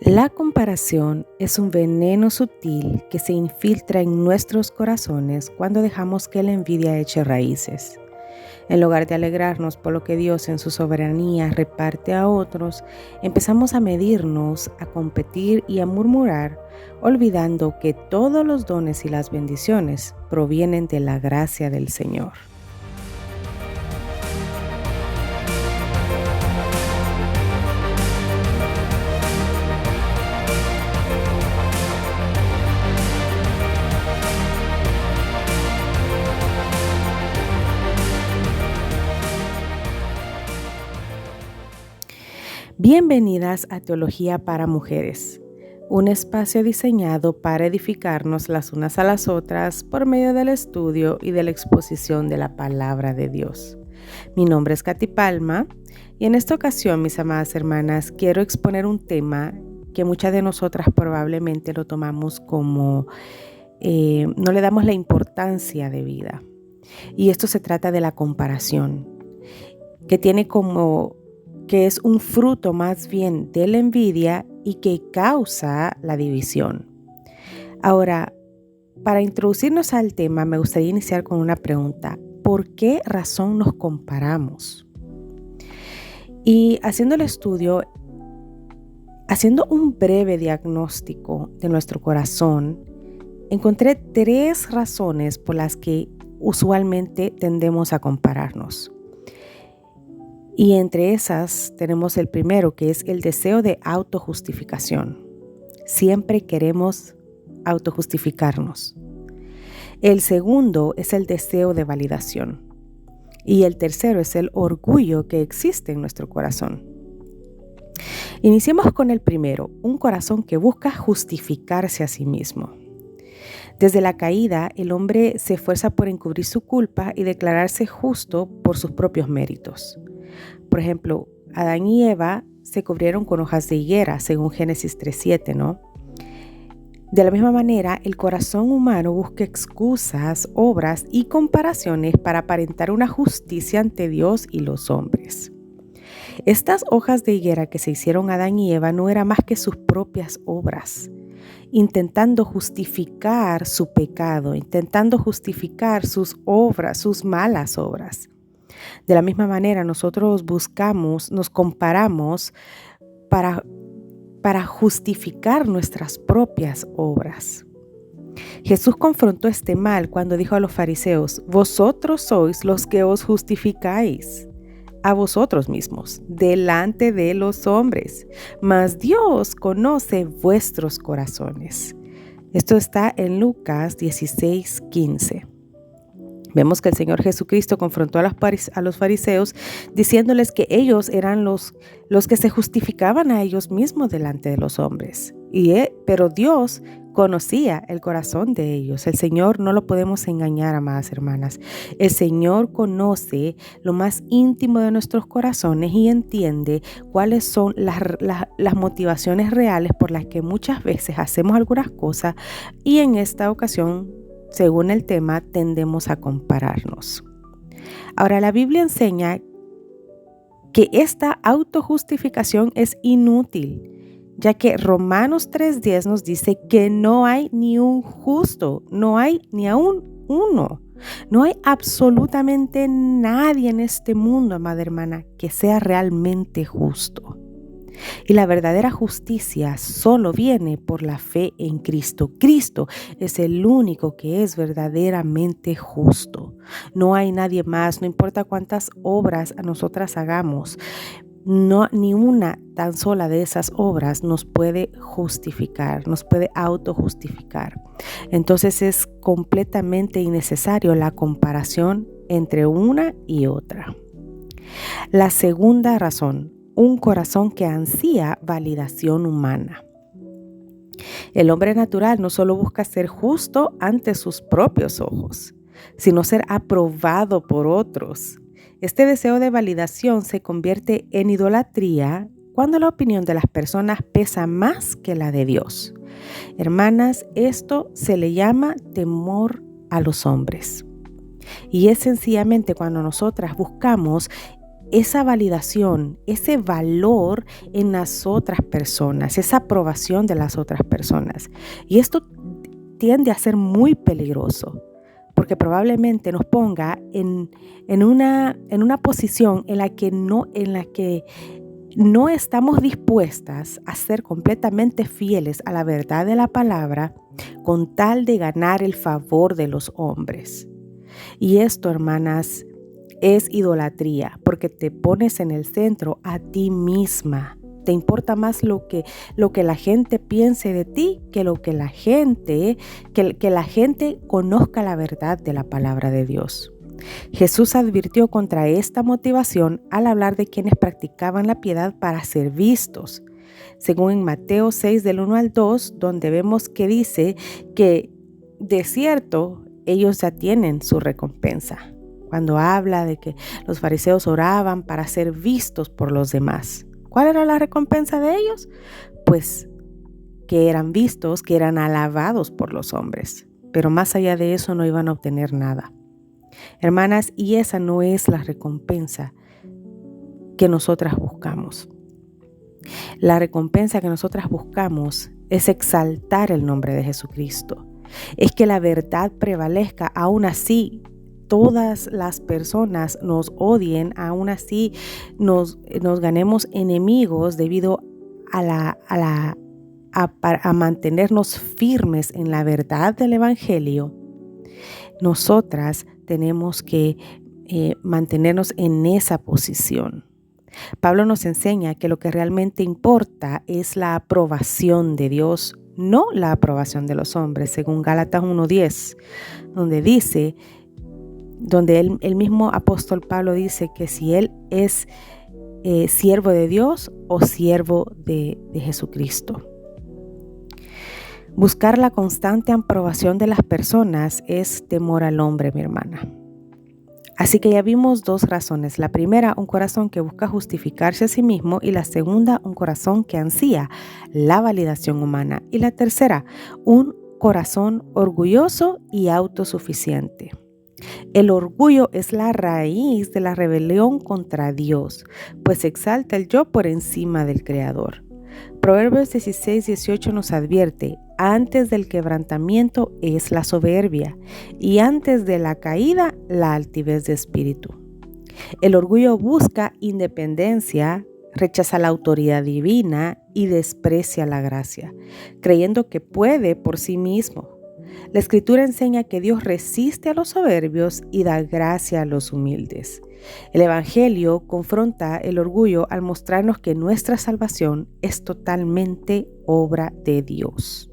La comparación es un veneno sutil que se infiltra en nuestros corazones cuando dejamos que la envidia eche raíces. En lugar de alegrarnos por lo que Dios en su soberanía reparte a otros, empezamos a medirnos, a competir y a murmurar, olvidando que todos los dones y las bendiciones provienen de la gracia del Señor. Bienvenidas a Teología para Mujeres, un espacio diseñado para edificarnos las unas a las otras por medio del estudio y de la exposición de la palabra de Dios. Mi nombre es Katy Palma y en esta ocasión, mis amadas hermanas, quiero exponer un tema que muchas de nosotras probablemente lo tomamos como no le damos la importancia de vida. Y esto se trata de la comparación, que es un fruto más bien de la envidia y que causa la división. Ahora, para introducirnos al tema, me gustaría iniciar con una pregunta. ¿Por qué razón nos comparamos? Y haciendo el estudio, haciendo un breve diagnóstico de nuestro corazón, encontré 3 razones por las que usualmente tendemos a compararnos. Y entre esas tenemos el primero, que es el deseo de autojustificación. Siempre queremos autojustificarnos. El segundo es el deseo de validación. Y el tercero es el orgullo que existe en nuestro corazón. Iniciemos con el primero, un corazón que busca justificarse a sí mismo. Desde la caída, el hombre se esfuerza por encubrir su culpa y declararse justo por sus propios méritos. Por ejemplo, Adán y Eva se cubrieron con hojas de higuera, según Génesis 3:7, ¿no? De la misma manera, el corazón humano busca excusas, obras y comparaciones para aparentar una justicia ante Dios y los hombres. Estas hojas de higuera que se hicieron Adán y Eva no eran más que sus propias obras, intentando justificar su pecado, intentando justificar sus obras, sus malas obras. De la misma manera, nosotros nos comparamos para justificar nuestras propias obras. Jesús confrontó este mal cuando dijo a los fariseos: vosotros sois los que os justificáis a vosotros mismos delante de los hombres, mas Dios conoce vuestros corazones. Esto está en Lucas 16:15. Vemos que el Señor Jesucristo confrontó a los fariseos diciéndoles que ellos eran los que se justificaban a ellos mismos delante de los hombres. Pero Dios conocía el corazón de ellos. El Señor no lo podemos engañar, amadas hermanas. El Señor conoce lo más íntimo de nuestros corazones y entiende cuáles son las motivaciones reales por las que muchas veces hacemos algunas cosas y en esta ocasión, según el tema, tendemos a compararnos. Ahora, la Biblia enseña que esta autojustificación es inútil, ya que Romanos 3:10 nos dice que no hay ni un justo, no hay ni aún uno. No hay absolutamente nadie en este mundo, amada hermana, que sea realmente justo. Y la verdadera justicia solo viene por la fe en Cristo. Cristo es el único que es verdaderamente justo. No hay nadie más, no importa cuántas obras nosotras hagamos. No, ni una tan sola de esas obras nos puede justificar, nos puede autojustificar. Entonces es completamente innecesario la comparación entre una y otra. La segunda razón: un corazón que ansía validación humana. El hombre natural no solo busca ser justo ante sus propios ojos, sino ser aprobado por otros. Este deseo de validación se convierte en idolatría cuando la opinión de las personas pesa más que la de Dios. Hermanas, esto se le llama temor a los hombres. Y es sencillamente cuando nosotras buscamos esa validación, ese valor en las otras personas, esa aprobación de las otras personas. Y esto tiende a ser muy peligroso, porque probablemente nos ponga en una posición en la que no estamos dispuestas a ser completamente fieles a la verdad de la palabra con tal de ganar el favor de los hombres. Y esto, hermanas, es idolatría, porque te pones en el centro a ti misma. Te importa más lo que la gente piense de ti que lo que la gente conozca la verdad de la palabra de Dios. Jesús advirtió contra esta motivación al hablar de quienes practicaban la piedad para ser vistos. Según en Mateo 6 del 1 al 2, donde vemos que dice que de cierto ellos ya tienen su recompensa. Cuando habla de que los fariseos oraban para ser vistos por los demás. ¿Cuál era la recompensa de ellos? Pues que eran vistos, que eran alabados por los hombres. Pero más allá de eso no iban a obtener nada. Hermanas, y esa no es la recompensa que nosotras buscamos. La recompensa que nosotras buscamos es exaltar el nombre de Jesucristo. Es que la verdad prevalezca, aún así todas las personas nos odien, aún así nos ganemos enemigos debido a mantenernos firmes en la verdad del Evangelio. Nosotras tenemos que mantenernos en esa posición. Pablo nos enseña que lo que realmente importa es la aprobación de Dios, no la aprobación de los hombres, según Gálatas 1:10, donde el mismo apóstol Pablo dice que si él es siervo de Dios o siervo de Jesucristo. Buscar la constante aprobación de las personas es temor al hombre, mi hermana. Así que ya vimos dos razones. La primera, un corazón que busca justificarse a sí mismo, y la segunda, un corazón que ansía la validación humana. Y la tercera, un corazón orgulloso y autosuficiente. El orgullo es la raíz de la rebelión contra Dios, pues exalta el yo por encima del Creador. Proverbios 16:18 nos advierte: antes del quebrantamiento es la soberbia, y antes de la caída la altivez de espíritu. El orgullo busca independencia, rechaza la autoridad divina y desprecia la gracia, creyendo que puede por sí mismo. La Escritura enseña que Dios resiste a los soberbios y da gracia a los humildes. El Evangelio confronta el orgullo al mostrarnos que nuestra salvación es totalmente obra de Dios.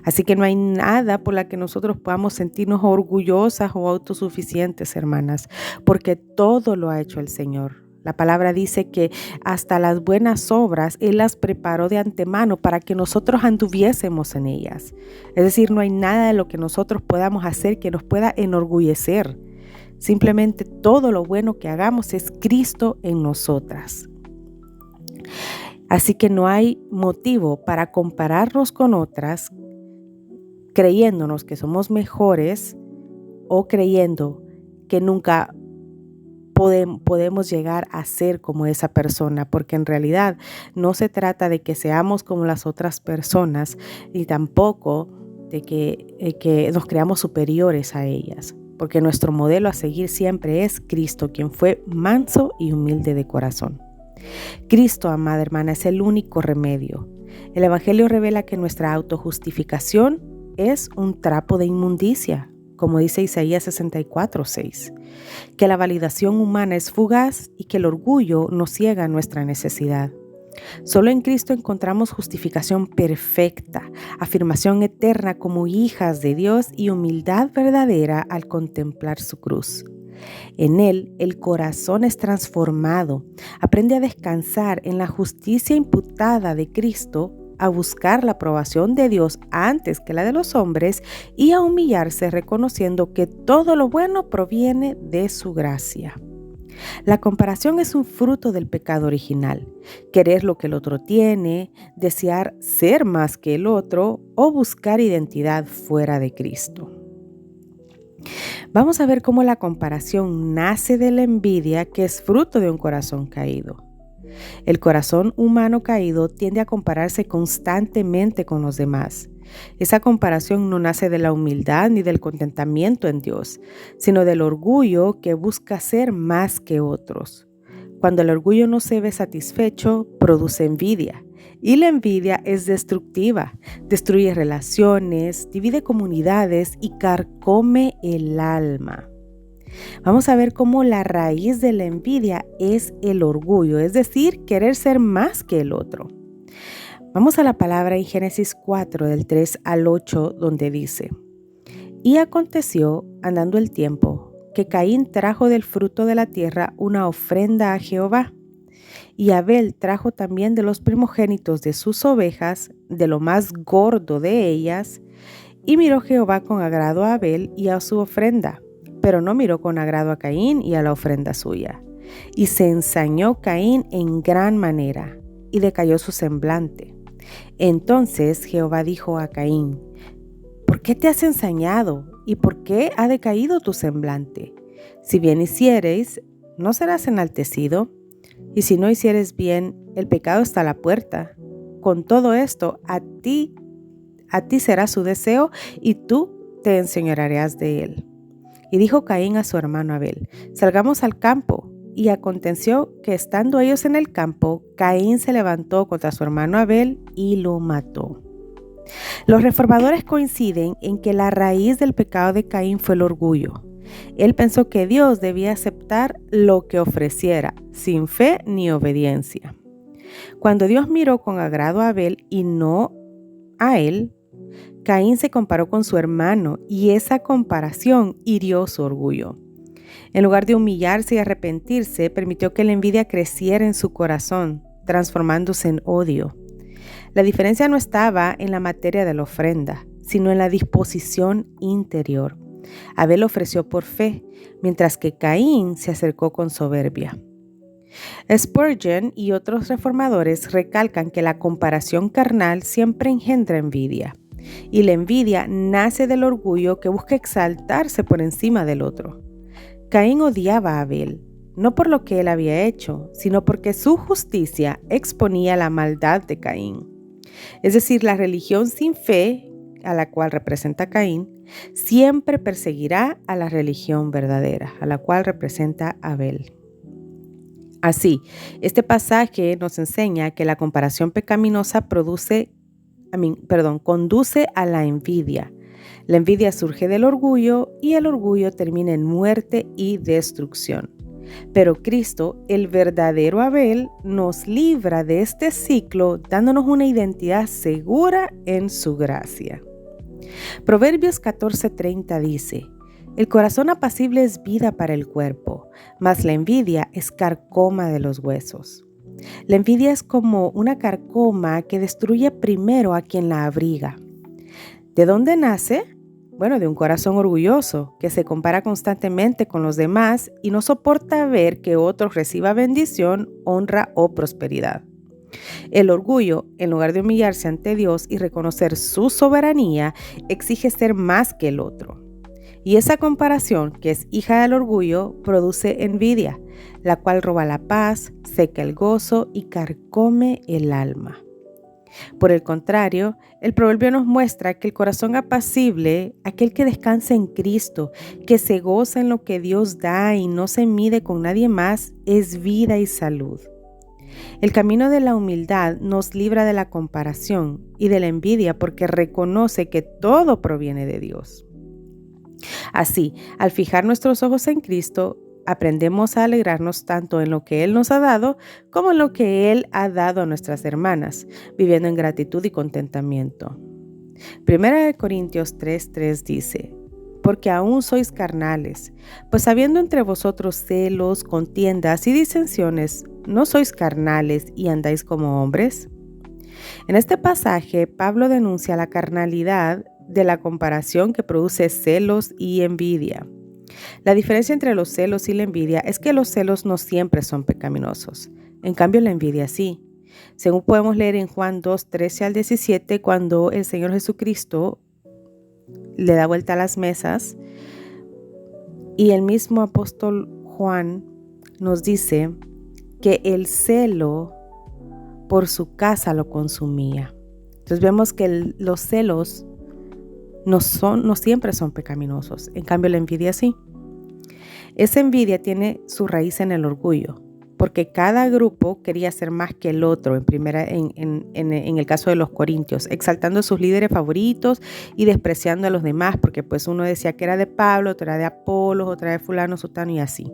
Así que no hay nada por la que nosotros podamos sentirnos orgullosas o autosuficientes, hermanas, porque todo lo ha hecho el Señor. La palabra dice que hasta las buenas obras Él las preparó de antemano para que nosotros anduviésemos en ellas. Es decir, no hay nada de lo que nosotros podamos hacer que nos pueda enorgullecer. Simplemente todo lo bueno que hagamos es Cristo en nosotras. Así que no hay motivo para compararnos con otras creyéndonos que somos mejores o creyendo que nunca podemos llegar a ser como esa persona, porque en realidad no se trata de que seamos como las otras personas y tampoco de que nos creamos superiores a ellas, porque nuestro modelo a seguir siempre es Cristo, quien fue manso y humilde de corazón. Cristo, amada hermana, es el único remedio. El Evangelio revela que nuestra autojustificación es un trapo de inmundicia, como dice Isaías 64:6, que la validación humana es fugaz y que el orgullo nos ciega nuestra necesidad. Solo en Cristo encontramos justificación perfecta, afirmación eterna como hijas de Dios y humildad verdadera al contemplar su cruz. En Él, el corazón es transformado, aprende a descansar en la justicia imputada de Cristo, a buscar la aprobación de Dios antes que la de los hombres y a humillarse reconociendo que todo lo bueno proviene de su gracia. La comparación es un fruto del pecado original: querer lo que el otro tiene, desear ser más que el otro o buscar identidad fuera de Cristo. Vamos a ver cómo la comparación nace de la envidia, que es fruto de un corazón caído. El corazón humano caído tiende a compararse constantemente con los demás. Esa comparación no nace de la humildad ni del contentamiento en Dios, sino del orgullo que busca ser más que otros. Cuando el orgullo no se ve satisfecho, produce envidia. Y la envidia es destructiva, destruye relaciones, divide comunidades y carcome el alma. Vamos a ver cómo la raíz de la envidia es el orgullo, es decir, querer ser más que el otro. Vamos a la palabra en Génesis 4, del 3 al 8, donde dice: Y aconteció, andando el tiempo, que Caín trajo del fruto de la tierra una ofrenda a Jehová. Y Abel trajo también de los primogénitos de sus ovejas, de lo más gordo de ellas. Y miró Jehová con agrado a Abel y a su ofrenda, pero no miró con agrado a Caín y a la ofrenda suya. Y se ensañó Caín en gran manera, y decayó su semblante. Entonces Jehová dijo a Caín: ¿Por qué te has ensañado? ¿Y por qué ha decaído tu semblante? Si bien hiciereis, ¿no serás enaltecido? Y si no hicieres bien, el pecado está a la puerta. Con todo esto, a ti será su deseo, y tú te enseñorearás de él. Y dijo Caín a su hermano Abel: Salgamos al campo. Y aconteció que estando ellos en el campo, Caín se levantó contra su hermano Abel y lo mató. Los reformadores coinciden en que la raíz del pecado de Caín fue el orgullo. Él pensó que Dios debía aceptar lo que ofreciera, sin fe ni obediencia. Cuando Dios miró con agrado a Abel y no a él, Caín se comparó con su hermano y esa comparación hirió su orgullo. En lugar de humillarse y arrepentirse, permitió que la envidia creciera en su corazón, transformándose en odio. La diferencia no estaba en la materia de la ofrenda, sino en la disposición interior. Abel ofreció por fe, mientras que Caín se acercó con soberbia. Spurgeon y otros reformadores recalcan que la comparación carnal siempre engendra envidia, y la envidia nace del orgullo que busca exaltarse por encima del otro. Caín odiaba a Abel, no por lo que él había hecho, sino porque su justicia exponía la maldad de Caín. Es decir, la religión sin fe, a la cual representa Caín, siempre perseguirá a la religión verdadera, a la cual representa Abel. Así, este pasaje nos enseña que la comparación pecaminosa conduce a la envidia. La envidia surge del orgullo y el orgullo termina en muerte y destrucción. Pero Cristo, el verdadero Abel, nos libra de este ciclo dándonos una identidad segura en su gracia. Proverbios 14:30 dice: El corazón apacible es vida para el cuerpo, mas la envidia es carcoma de los huesos. La envidia es como una carcoma que destruye primero a quien la abriga. ¿De dónde nace? Bueno, de un corazón orgulloso que se compara constantemente con los demás y no soporta ver que otros reciban bendición, honra o prosperidad. El orgullo, en lugar de humillarse ante Dios y reconocer su soberanía, exige ser más que el otro. Y esa comparación, que es hija del orgullo, produce envidia, la cual roba la paz, seca el gozo y carcome el alma. Por el contrario, el proverbio nos muestra que el corazón apacible, aquel que descansa en Cristo, que se goza en lo que Dios da y no se mide con nadie más, es vida y salud. El camino de la humildad nos libra de la comparación y de la envidia porque reconoce que todo proviene de Dios. Así, al fijar nuestros ojos en Cristo, aprendemos a alegrarnos tanto en lo que Él nos ha dado como en lo que Él ha dado a nuestras hermanas, viviendo en gratitud y contentamiento. 1 Corintios 3:3 dice: Porque aún sois carnales, pues habiendo entre vosotros celos, contiendas y disensiones, ¿no sois carnales y andáis como hombres? En este pasaje, Pablo denuncia la carnalidad de la comparación que produce celos y envidia. La diferencia entre los celos y la envidia es que los celos no siempre son pecaminosos. En cambio, la envidia sí. Según podemos leer en Juan 2:13 al 17, cuando el Señor Jesucristo le da vuelta a las mesas Y el mismo apóstol Juan nos dice que el celo por su casa lo consumía. Entonces vemos que los celos no siempre son pecaminosos, en cambio la envidia sí. Esa envidia tiene su raíz en el orgullo, porque cada grupo quería ser más que el otro, en el caso de los corintios, exaltando a sus líderes favoritos y despreciando a los demás, porque pues uno decía que era de Pablo, otro era de Apolos, otra de fulano, sutano y así.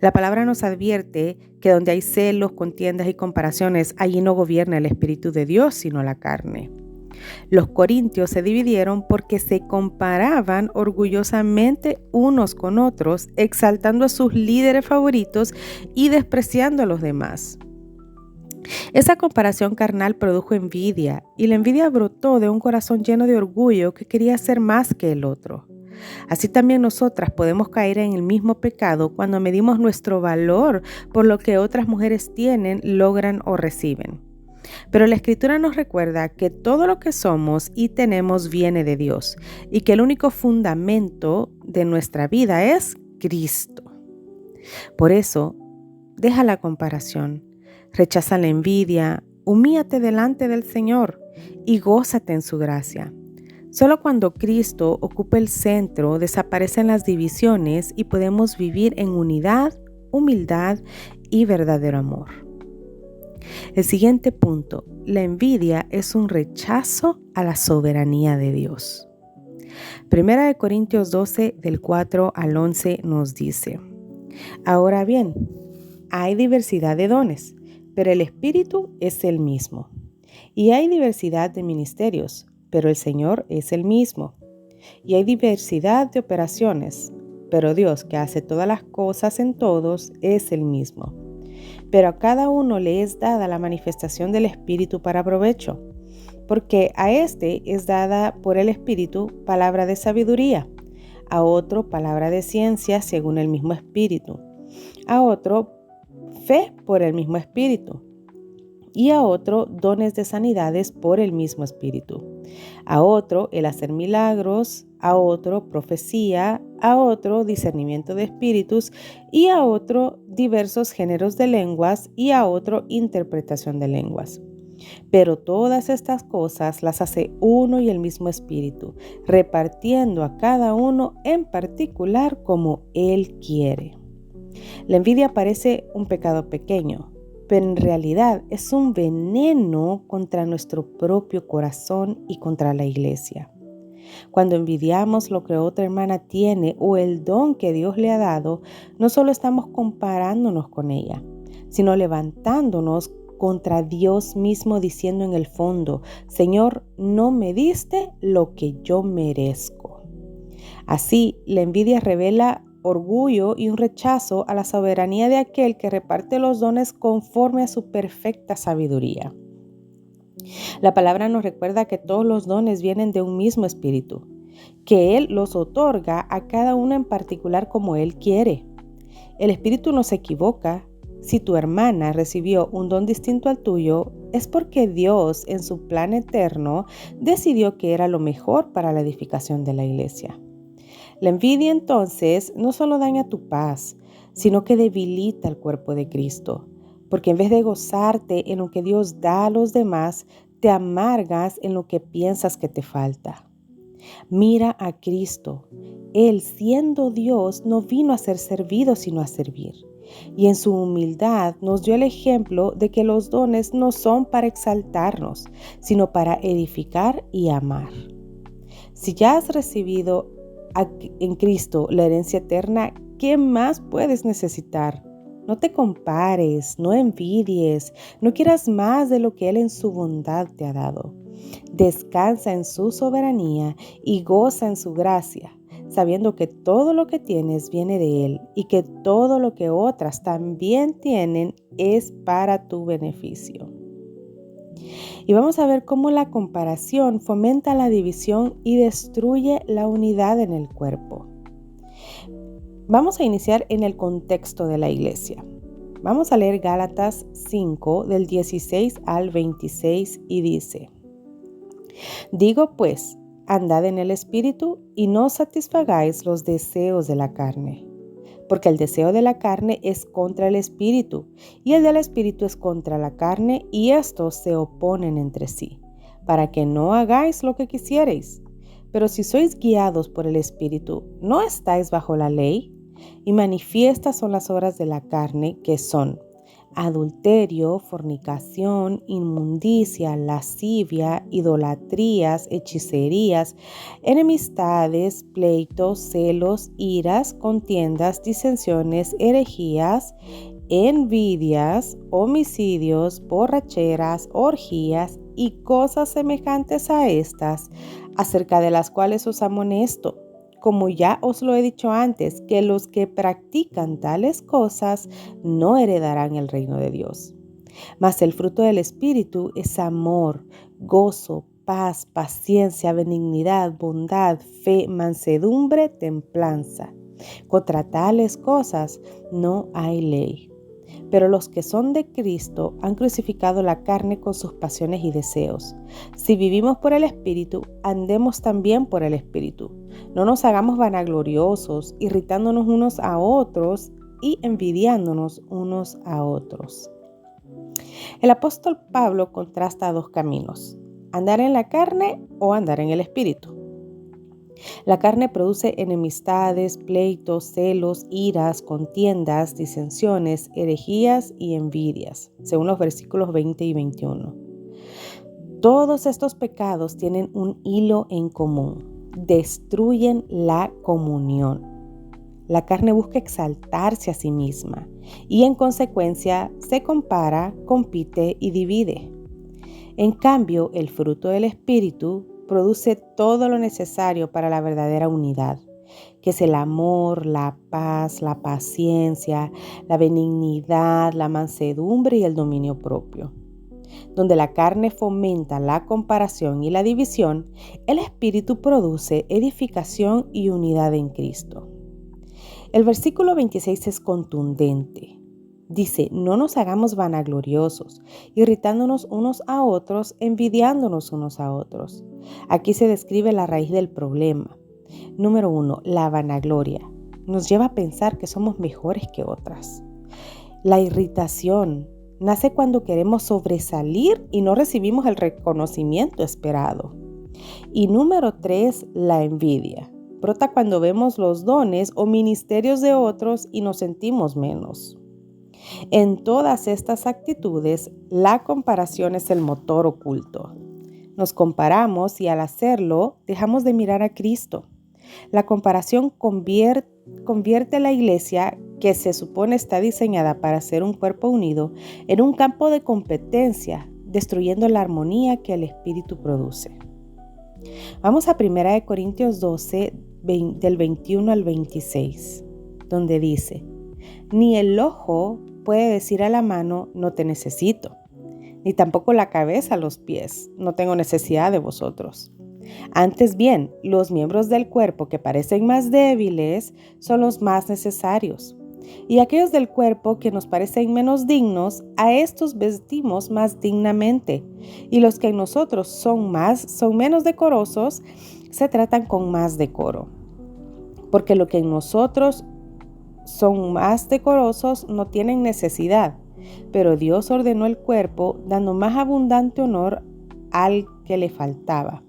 La palabra nos advierte que donde hay celos, contiendas y comparaciones, allí no gobierna el Espíritu de Dios, sino la carne. Los corintios se dividieron porque se comparaban orgullosamente unos con otros, exaltando a sus líderes favoritos y despreciando a los demás. Esa comparación carnal produjo envidia, y la envidia brotó de un corazón lleno de orgullo que quería ser más que el otro. Así también nosotras podemos caer en el mismo pecado cuando medimos nuestro valor por lo que otras mujeres tienen, logran o reciben. Pero la Escritura nos recuerda que todo lo que somos y tenemos viene de Dios y que el único fundamento de nuestra vida es Cristo. Por eso, deja la comparación, rechaza la envidia, humíllate delante del Señor y gózate en su gracia. Solo cuando Cristo ocupa el centro desaparecen las divisiones y podemos vivir en unidad, humildad y verdadero amor. El siguiente punto, la envidia es un rechazo a la soberanía de Dios. Primera de Corintios 12, del 4 al 11 nos dice: Ahora bien, hay diversidad de dones, pero el Espíritu es el mismo. Y hay diversidad de ministerios, pero el Señor es el mismo. Y hay diversidad de operaciones, pero Dios, que hace todas las cosas en todos, es el mismo. Pero a cada uno le es dada la manifestación del Espíritu para provecho, porque a este es dada por el Espíritu palabra de sabiduría, a otro palabra de ciencia según el mismo Espíritu, a otro fe por el mismo Espíritu, y a otro dones de sanidades por el mismo Espíritu, a otro el hacer milagros, a otro profecía, a otro discernimiento de espíritus, y a otro diversos géneros de lenguas, y a otro interpretación de lenguas. Pero todas estas cosas las hace uno y el mismo Espíritu, repartiendo a cada uno en particular como Él quiere. La envidia parece un pecado pequeño, pero en realidad es un veneno contra nuestro propio corazón y contra la iglesia. Cuando envidiamos lo que otra hermana tiene o el don que Dios le ha dado, no solo estamos comparándonos con ella, sino levantándonos contra Dios mismo, diciendo en el fondo: Señor, no me diste lo que yo merezco. Así, la envidia revela orgullo y un rechazo a la soberanía de aquel que reparte los dones conforme a su perfecta sabiduría. La palabra nos recuerda que todos los dones vienen de un mismo Espíritu, que Él los otorga a cada uno en particular como Él quiere. El Espíritu no se equivoca. Si tu hermana recibió un don distinto al tuyo, es porque Dios, en su plan eterno, decidió que era lo mejor para la edificación de la iglesia. La envidia entonces no solo daña tu paz, sino que debilita el cuerpo de Cristo, porque en vez de gozarte en lo que Dios da a los demás, te amargas en lo que piensas que te falta. Mira a Cristo. Él, siendo Dios, no vino a ser servido, sino a servir. Y en su humildad nos dio el ejemplo de que los dones no son para exaltarnos, sino para edificar y amar. Si ya has recibido en Cristo la herencia eterna, ¿qué más puedes necesitar? No te compares, no envidies, no quieras más de lo que Él en su bondad te ha dado. Descansa en su soberanía y goza en su gracia, sabiendo que todo lo que tienes viene de Él y que todo lo que otras también tienen es para tu beneficio. Y vamos a ver cómo la comparación fomenta la división y destruye la unidad en el cuerpo. Vamos a iniciar en el contexto de la iglesia. Vamos a leer Gálatas 5 del 16 al 26 y dice: Digo pues andad en el Espíritu y no satisfagáis los deseos de la carne. Porque el deseo de la carne es contra el Espíritu, y el del Espíritu es contra la carne, y estos se oponen entre sí, para que no hagáis lo que quisierais. Pero si sois guiados por el Espíritu, ¿no estáis bajo la ley? Y manifiestas son las obras de la carne, que son adulterio, fornicación, inmundicia, lascivia, idolatrías, hechicerías, enemistades, pleitos, celos, iras, contiendas, disensiones, herejías, envidias, homicidios, borracheras, orgías y cosas semejantes a estas, acerca de las cuales os amonesto, como ya os lo he dicho antes, que los que practican tales cosas no heredarán el reino de Dios. Mas el fruto del Espíritu es amor, gozo, paz, paciencia, benignidad, bondad, fe, mansedumbre, templanza. Contra tales cosas no hay ley. Pero los que son de Cristo han crucificado la carne con sus pasiones y deseos. Si vivimos por el Espíritu, andemos también por el Espíritu. No nos hagamos vanagloriosos, irritándonos unos a otros y envidiándonos unos a otros. El apóstol Pablo contrasta dos caminos: andar en la carne o andar en el Espíritu. La carne produce enemistades, pleitos, celos, iras, contiendas, disensiones, herejías y envidias, según los versículos 20 y 21. Todos estos pecados tienen un hilo en común: destruyen la comunión. La carne busca exaltarse a sí misma y en consecuencia se compara, compite y divide. En cambio, el fruto del Espíritu produce todo lo necesario para la verdadera unidad, que es el amor, la paz, la paciencia, la benignidad, la mansedumbre y el dominio propio. Donde la carne fomenta la comparación y la división, el Espíritu produce edificación y unidad en Cristo. El versículo 26 es contundente. Dice: no nos hagamos vanagloriosos, irritándonos unos a otros, envidiándonos unos a otros. Aquí se describe la raíz del problema. Número 1, la vanagloria. Nos lleva a pensar que somos mejores que otras. La irritación nace cuando queremos sobresalir y no recibimos el reconocimiento esperado. Y número 3, la envidia. Brota cuando vemos los dones o ministerios de otros y nos sentimos menos. En todas estas actitudes, la comparación es el motor oculto. Nos comparamos y al hacerlo, dejamos de mirar a Cristo. La comparación convierte a la iglesia, que se supone está diseñada para ser un cuerpo unido, en un campo de competencia, destruyendo la armonía que el Espíritu produce. Vamos a 1 Corintios 12, del 21 al 26, donde dice: ni el ojo puede decir a la mano, no te necesito, ni tampoco la cabeza a los pies, no tengo necesidad de vosotros. Antes bien, los miembros del cuerpo que parecen más débiles son los más necesarios. Y aquellos del cuerpo que nos parecen menos dignos, a estos vestimos más dignamente. Y los que en nosotros son menos decorosos, se tratan con más decoro. Porque lo que en nosotros son más decorosos no tienen necesidad, pero Dios ordenó el cuerpo dando más abundante honor al que le faltaba,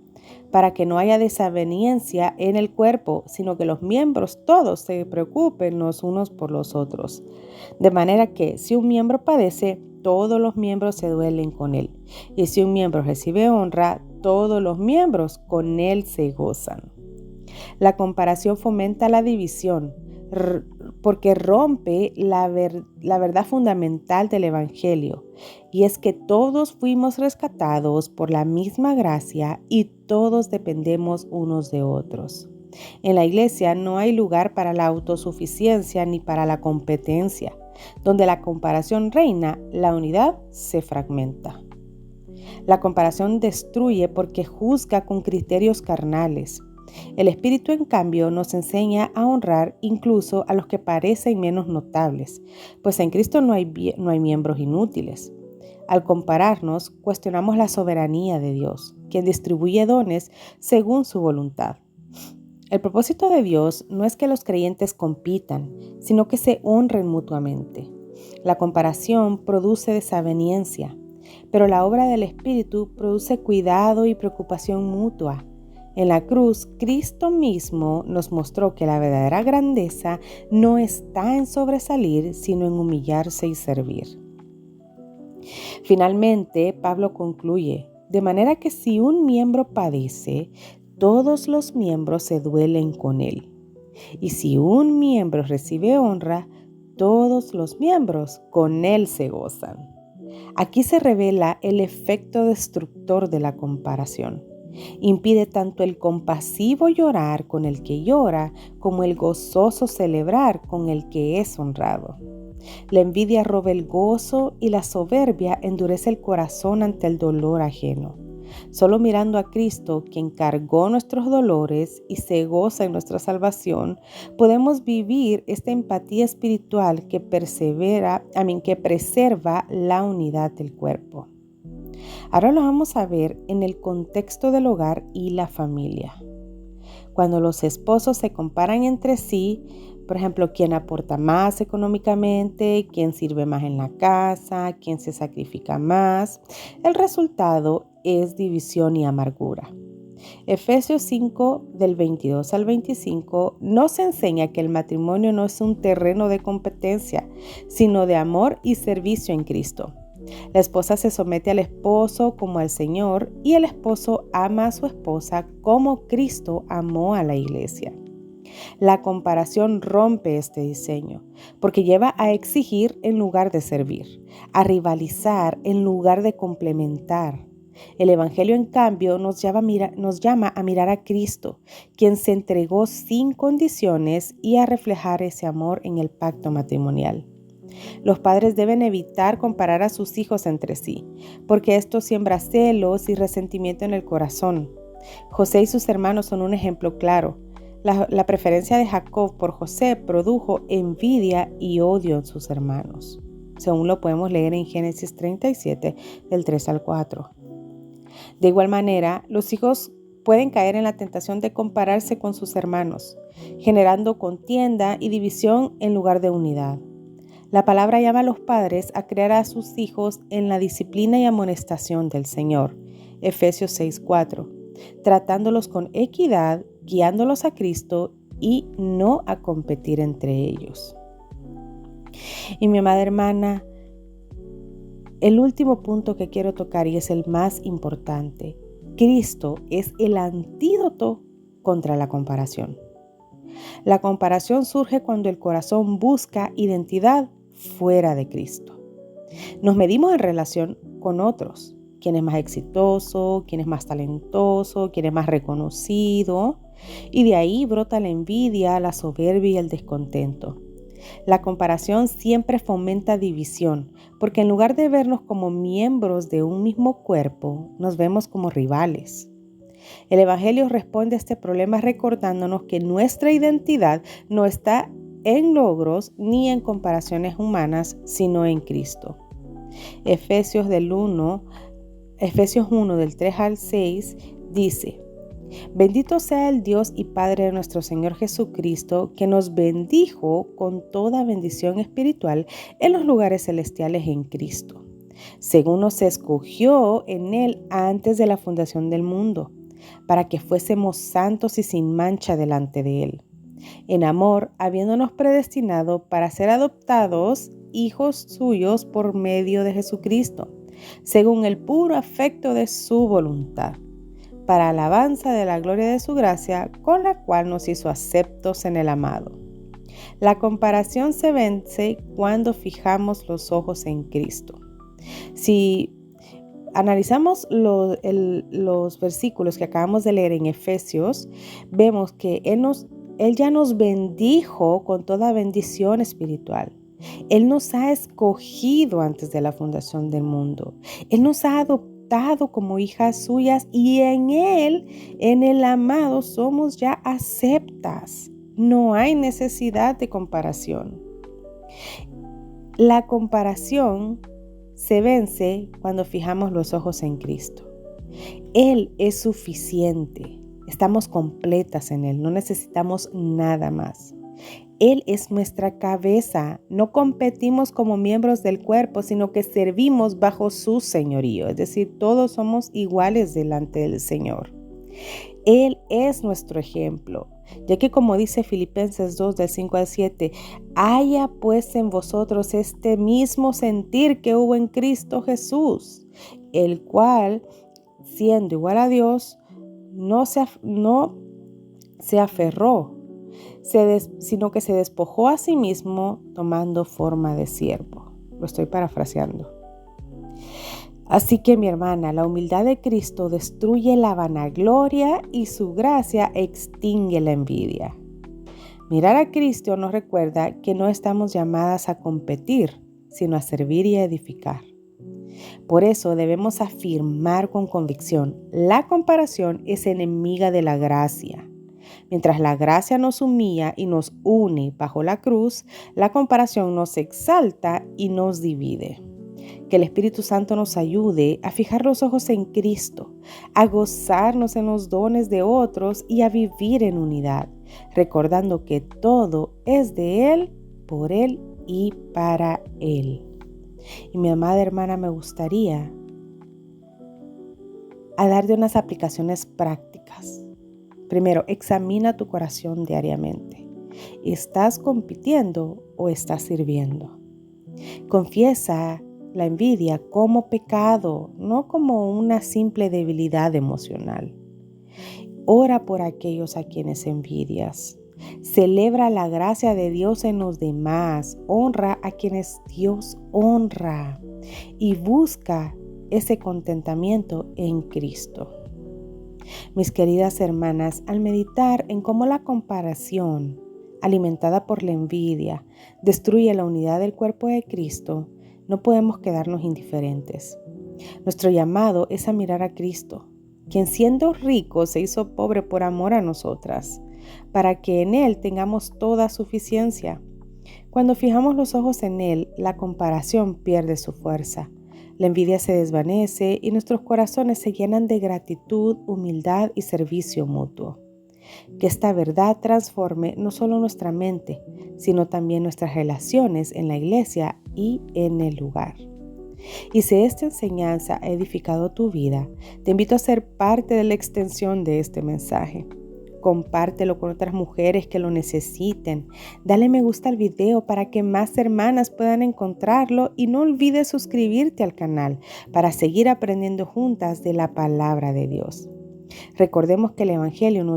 para que no haya desaveniencia en el cuerpo, sino que los miembros todos se preocupen los unos por los otros. De manera que si un miembro padece, todos los miembros se duelen con él, y si un miembro recibe honra, todos los miembros con él se gozan. La comparación fomenta la división, porque rompe la verdad fundamental del Evangelio, y es que todos fuimos rescatados por la misma gracia y todos dependemos unos de otros. En la iglesia no hay lugar para la autosuficiencia ni para la competencia. Donde la comparación reina, la unidad se fragmenta. La comparación destruye porque juzga con criterios carnales. El Espíritu, en cambio, nos enseña a honrar incluso a los que parecen menos notables, pues en Cristo no hay miembros inútiles. Al compararnos, cuestionamos la soberanía de Dios, quien distribuye dones según su voluntad. El propósito de Dios no es que los creyentes compitan, sino que se honren mutuamente. La comparación produce desaveniencia, pero la obra del Espíritu produce cuidado y preocupación mutua. En la cruz, Cristo mismo nos mostró que la verdadera grandeza no está en sobresalir, sino en humillarse y servir. Finalmente, Pablo concluye, de manera que si un miembro padece, todos los miembros se duelen con él. Y si un miembro recibe honra, todos los miembros con él se gozan. Aquí se revela el efecto destructor de la comparación. Impide tanto el compasivo llorar con el que llora, como el gozoso celebrar con el que es honrado. La envidia roba el gozo y la soberbia endurece el corazón ante el dolor ajeno. Solo mirando a Cristo, quien cargó nuestros dolores y se goza en nuestra salvación, podemos vivir esta empatía espiritual que preserva la unidad del cuerpo. Ahora lo vamos a ver en el contexto del hogar y la familia. Cuando los esposos se comparan entre sí, por ejemplo, quién aporta más económicamente, quién sirve más en la casa, quién se sacrifica más, el resultado es división y amargura. Efesios 5, del 22 al 25, nos enseña que el matrimonio no es un terreno de competencia, sino de amor y servicio en Cristo. La esposa se somete al esposo como al Señor y el esposo ama a su esposa como Cristo amó a la iglesia. La comparación rompe este diseño porque lleva a exigir en lugar de servir, a rivalizar en lugar de complementar. El Evangelio, en cambio, nos llama a mirar a Cristo, quien se entregó sin condiciones y a reflejar ese amor en el pacto matrimonial. Los padres deben evitar comparar a sus hijos entre sí, porque esto siembra celos y resentimiento en el corazón. José y sus hermanos son un ejemplo claro. La preferencia de Jacob por José produjo envidia y odio en sus hermanos, según lo podemos leer en Génesis 37, del 3 al 4. De igual manera, los hijos pueden caer en la tentación de compararse con sus hermanos, generando contienda y división en lugar de unidad. La palabra llama a los padres a criar a sus hijos en la disciplina y amonestación del Señor, Efesios 6:4, tratándolos con equidad, guiándolos a Cristo y no a competir entre ellos. Y mi amada hermana, el último punto que quiero tocar, y es el más importante: Cristo es el antídoto contra la comparación. La comparación surge cuando el corazón busca identidad fuera de Cristo. Nos medimos en relación con otros. ¿Quién es más exitoso? ¿Quién es más talentoso? ¿Quién es más reconocido? Y de ahí brota la envidia, la soberbia y el descontento. La comparación siempre fomenta división, porque en lugar de vernos como miembros de un mismo cuerpo, nos vemos como rivales. El Evangelio responde a este problema recordándonos que nuestra identidad no está en logros ni en comparaciones humanas, sino en Cristo. Efesios 1, del 3 al 6, dice: Bendito sea el Dios y Padre de nuestro Señor Jesucristo, que nos bendijo con toda bendición espiritual en los lugares celestiales en Cristo, según nos escogió en Él antes de la fundación del mundo, para que fuésemos santos y sin mancha delante de Él. En amor, habiéndonos predestinado para ser adoptados hijos suyos por medio de Jesucristo, según el puro afecto de su voluntad, para alabanza de la gloria de su gracia, con la cual nos hizo aceptos en el amado. La comparación se vence cuando fijamos los ojos en Cristo. Si analizamos los versículos que acabamos de leer en Efesios, vemos que Él ya nos bendijo con toda bendición espiritual. Él nos ha escogido antes de la fundación del mundo. Él nos ha adoptado como hijas suyas y en Él, en el amado, somos ya aceptas. No hay necesidad de comparación. La comparación se vence cuando fijamos los ojos en Cristo. Él es suficiente. Estamos completas en Él. No necesitamos nada más. Él es nuestra cabeza. No competimos como miembros del cuerpo, sino que servimos bajo su señorío. Es decir, todos somos iguales delante del Señor. Él es nuestro ejemplo, ya que como dice Filipenses 2, del 5 al 7, haya pues en vosotros este mismo sentir que hubo en Cristo Jesús, el cual, siendo igual a Dios, no se aferró, sino que se despojó a sí mismo tomando forma de siervo. Lo estoy parafraseando. Así que mi hermana, la humildad de Cristo destruye la vanagloria y su gracia extingue la envidia. Mirar a Cristo nos recuerda que no estamos llamadas a competir, sino a servir y a edificar. Por eso debemos afirmar con convicción, la comparación es enemiga de la gracia. Mientras la gracia nos humilla y nos une bajo la cruz, la comparación nos exalta y nos divide. Que el Espíritu Santo nos ayude a fijar los ojos en Cristo, a gozarnos en los dones de otros y a vivir en unidad, recordando que todo es de Él, por Él y para Él. Y mi amada hermana, me gustaría darte unas aplicaciones prácticas. Primero, examina tu corazón diariamente. ¿Estás compitiendo o estás sirviendo? Confiesa la envidia como pecado, no como una simple debilidad emocional. Ora por aquellos a quienes envidias. Celebra la gracia de Dios en los demás. Honra a quienes Dios honra. Y busca ese contentamiento en Cristo. Mis queridas hermanas, al meditar en cómo la comparación, alimentada por la envidia, destruye la unidad del cuerpo de Cristo, no podemos quedarnos indiferentes. Nuestro llamado es a mirar a Cristo, quien siendo rico se hizo pobre por amor a nosotras, para que en Él tengamos toda suficiencia. Cuando fijamos los ojos en Él, la comparación pierde su fuerza. La envidia se desvanece y nuestros corazones se llenan de gratitud, humildad y servicio mutuo. Que esta verdad transforme no solo nuestra mente, sino también nuestras relaciones en la iglesia y en el lugar. Y si esta enseñanza ha edificado tu vida, te invito a ser parte de la extensión de este mensaje. Compártelo con otras mujeres que lo necesiten. Dale me gusta al video para que más hermanas puedan encontrarlo y no olvides suscribirte al canal para seguir aprendiendo juntas de la palabra de Dios. Recordemos que el Evangelio no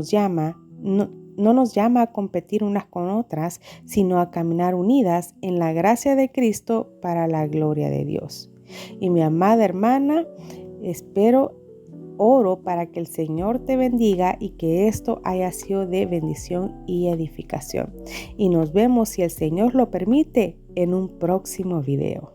nos llama a competir unas con otras, sino a caminar unidas en la gracia de Cristo para la gloria de Dios. Y mi amada hermana, oro para que el Señor te bendiga y que esto haya sido de bendición y edificación. Y nos vemos, si el Señor lo permite, en un próximo video.